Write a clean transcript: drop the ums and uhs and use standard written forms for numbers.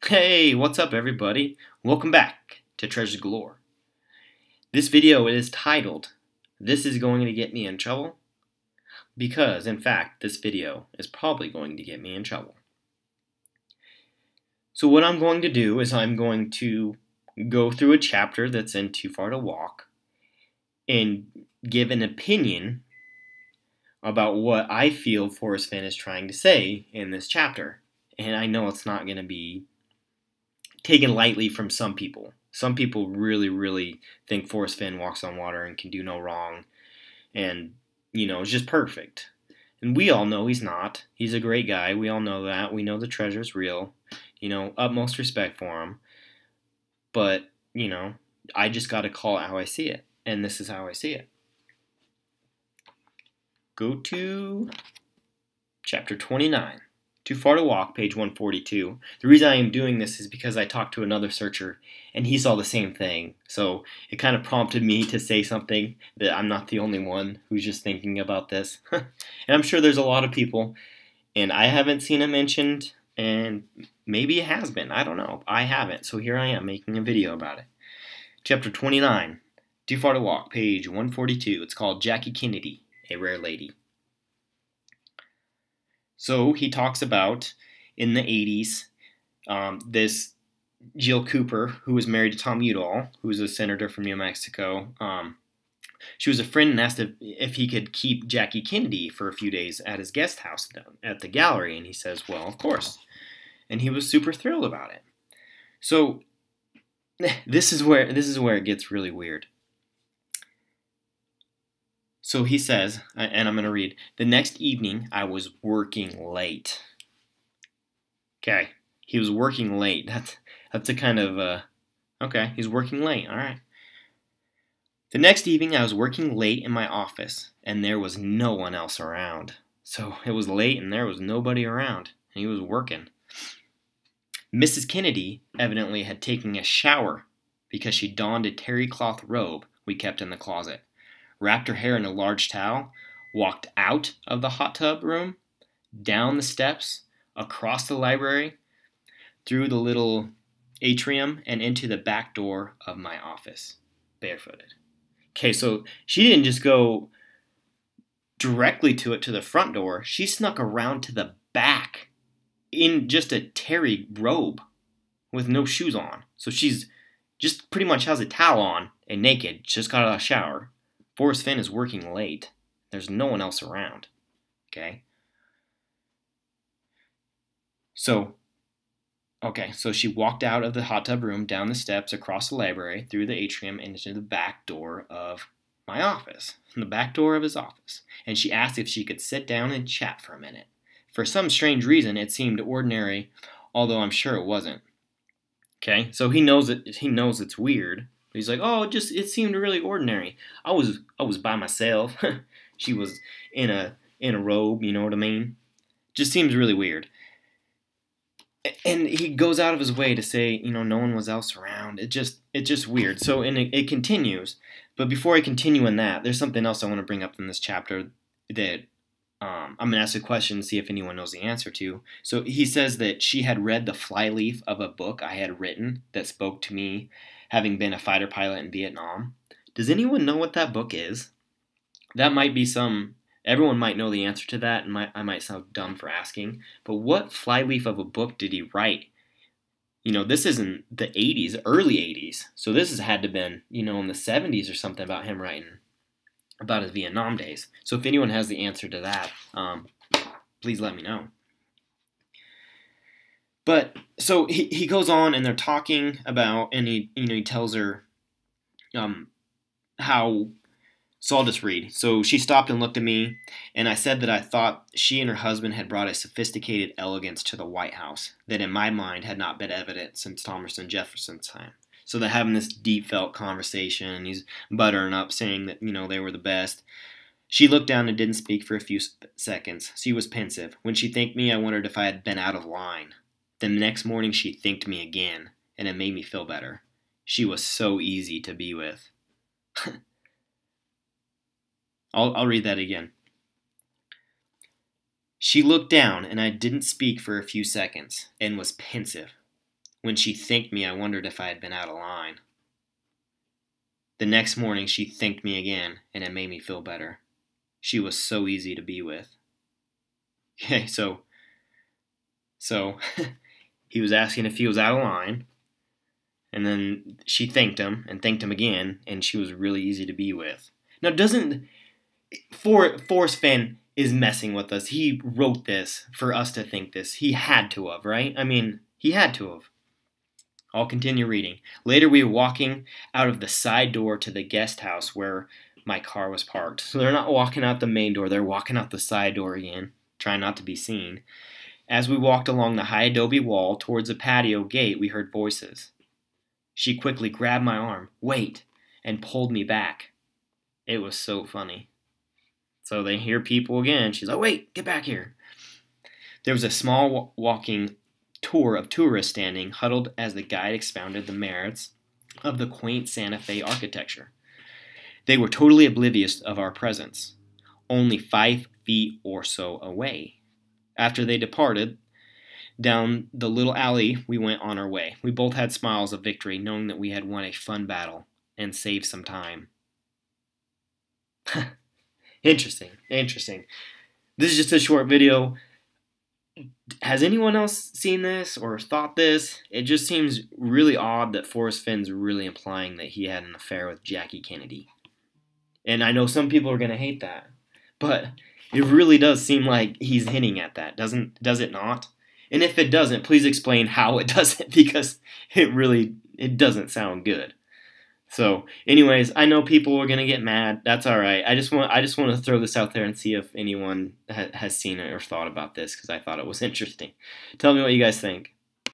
Hey, what's up everybody? Welcome back to Treasures Galore. This video is titled, This is Going to Get Me in Trouble? Because, in fact, this video is probably going to get me in trouble. So what I'm going to do is I'm going to go through a chapter that's in Too Far to Walk and give an opinion about what I feel Forrest Fenn is trying to say in this chapter. And I know it's not going to be taken lightly from some people. Some people really think Forrest Fenn walks on water and can do no wrong and, is just perfect. And we all know he's not. He's a great guy. We all know that. We know the treasure's real. Utmost respect for him. But, I just got to call it how I see it. And this is how I see it. Go to chapter 29. Too Far to Walk, page 142. The reason I am doing this is because I talked to another searcher, and he saw the same thing. So it kind of prompted me to say something that I'm not the only one who's just thinking about this. And I'm sure there's a lot of people, and I haven't seen it mentioned, and maybe it has been. I don't know. I haven't, so here I am making a video about it. Chapter 29, Too Far to Walk, page 142. It's called Jackie Kennedy, a Rare Lady. So he talks about, in the 80s, this Jill Cooper, who was married to Tom Udall, who was a senator from New Mexico. She was a friend and asked if he could keep Jackie Kennedy for a few days at his guest house at the gallery, and he says, well, of course. And he was super thrilled about it. So this is where it gets really weird. So he says, and I'm going to read, the next evening I was working late. Okay, he was working late. That's a kind of, okay, he's working late, all right. The next evening I was working late in my office, and there was no one else around. So it was late and there was nobody around, and he was working. Mrs. Kennedy evidently had taken a shower because she donned a terry cloth robe we kept in the closet, wrapped her hair in a large towel, walked out of the hot tub room, down the steps, across the library, through the little atrium, and into the back door of my office, barefooted. Okay, so she didn't just go directly to the front door. She snuck around to the back in just a terry robe with no shoes on. So she's just pretty much has a towel on and naked, just got out of the shower. Forrest Fenn is working late. There's no one else around. Okay? So she walked out of the hot tub room, down the steps, across the library, through the atrium, and into the back door of my office. The back door of his office. And she asked if she could sit down and chat for a minute. For some strange reason, it seemed ordinary, although I'm sure it wasn't. Okay? So he knows it's weird. He's like, oh, it seemed really ordinary. I was by myself. She was in a robe, you know what I mean? Just seems really weird. And he goes out of his way to say, no one was else around. It's just weird. So it continues. But before I continue in that, there's something else I want to bring up in this chapter that I'm going to ask a question and see if anyone knows the answer to. So he says that she had read the flyleaf of a book I had written that spoke to me, having been a fighter pilot in Vietnam. Does anyone know what that book is? That might be everyone might know the answer to that, and I might sound dumb for asking, but what flyleaf of a book did he write? This isn't the 80s, early 80s, so this had to have been, in the 70s or something about him writing about his Vietnam days. So if anyone has the answer to that, please let me know. But so he goes on, and they're talking about, and he tells her how. So I'll just read. So she stopped and looked at me, and I said that I thought she and her husband had brought a sophisticated elegance to the White House that in my mind had not been evident since Thomas and Jefferson's time. So they're having this deep-felt conversation, and he's buttering up, saying that, they were the best. She looked down and didn't speak for a few seconds. She was pensive. When she thanked me, I wondered if I had been out of line. Then the next morning she thanked me again, and it made me feel better. She was so easy to be with. I'll read that again. She looked down, and I didn't speak for a few seconds, and was pensive. When she thanked me, I wondered if I had been out of line. The next morning, she thanked me again, and it made me feel better. She was so easy to be with. Okay, so he was asking if he was out of line, and then she thanked him and thanked him again, and she was really easy to be with. Now, Forrest Fenn is messing with us. He wrote this for us to think this. He had to have, right? I mean, he had to have. I'll continue reading. Later, we were walking out of the side door to the guest house where my car was parked. So they're not walking out the main door, they're walking out the side door again, trying not to be seen. As we walked along the high adobe wall towards the patio gate, we heard voices. She quickly grabbed my arm, wait, and pulled me back. It was so funny. So they hear people again. She's like, wait, get back here. There was a small walking tour of tourists standing, huddled as the guide expounded the merits of the quaint Santa Fe architecture. They were totally oblivious of our presence, only 5 feet or so away. After they departed, down the little alley, we went on our way. We both had smiles of victory, knowing that we had won a fun battle and saved some time. Interesting. This is just a short video. Has anyone else seen this or thought this? It just seems really odd that Forrest Fenn's really implying that he had an affair with Jackie Kennedy. And I know some people are going to hate that, but it really does seem like he's hinting at that, does it not? And if it doesn't, please explain how it doesn't, because it doesn't sound good. So, anyways, I know people are gonna get mad. That's all right. I just want to throw this out there and see if anyone has seen it or thought about this, because I thought it was interesting. Tell me what you guys think.